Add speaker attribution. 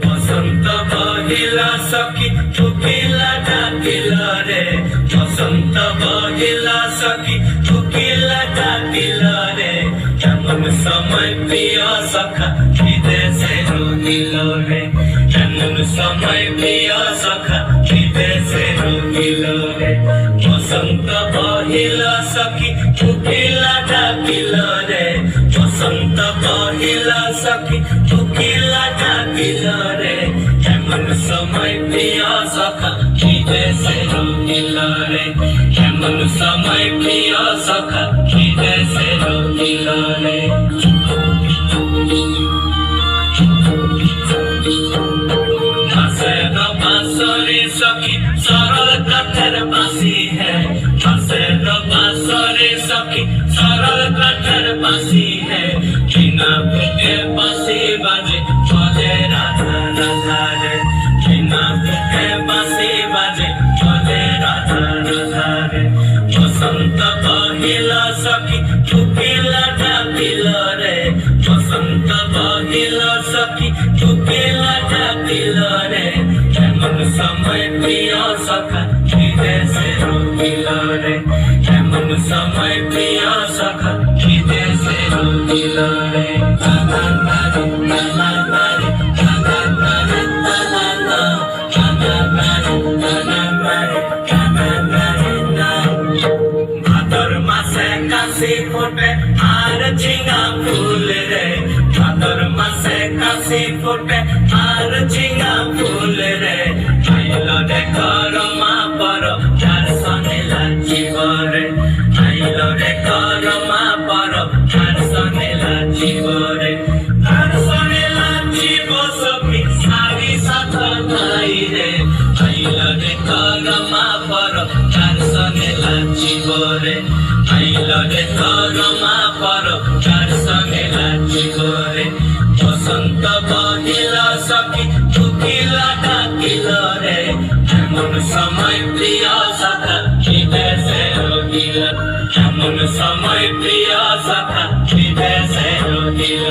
Speaker 1: বসন্ত বহিলা সখী কোকিলা ডাকিল রে, বসন্ত বহিলা সখী কোকিলা ডাকিল রে, এমন সময় প্রিয় সখা বিদেশে রহিল রে, এমন সময় প্রিয় সখা বিদেশে রহিল রে। বসন্ত বহিলা সখী কোকিলা ডাকিল রে, বসন্ত বহিলা সখী কোকিলা ডাকিল রে, এমন সময় প্রিয় সখা বিদেশে রহিল রে, এমন সময় প্রিয় সখা বিদেশে রহিল রে। बांसुरी सखी सरल कठर बांसी है, बांसुरी सखी सरल कठर बांसी है, बिना फूटे बांसी बाजे चले राधा राधा रे, बिना फूटे बांसी बाजे चले राधा राधा रे। बसंत बहिला सखी कोकिला डाकिल रे, बसंत बहिला सखी कोकिला डाकिल रे, এমন সময় প্রিয় সখা বিদেশে রহিল রে, এমন সময় প্রিয় সখা বিদেশে রহিল রে। ভাদর মাসে কাশি ফোটে আর ঝিঙা ফুল রে, ভাদর মাসে কাশি ফোটে আর ঝিঙা ফুল রে, আইল রে করমা পর চার সনে লাচিব রে, আইল রে করমা পর চার সনে লাচিব রে, চার সনে লাচিব সখী সারি সাথ নাই রে, আইল রে করমা পর চার সনে লাচিব রে, আইল রে করমা পর চার সনে লাচিব রে। বসন্ত বহিলা সখী কোকিলা ডাকিল রে, এমন সময় প্রিয় সখা বিদেশে রহিল, এমন সময় প্রিয় সখা বিদেশে রহিল।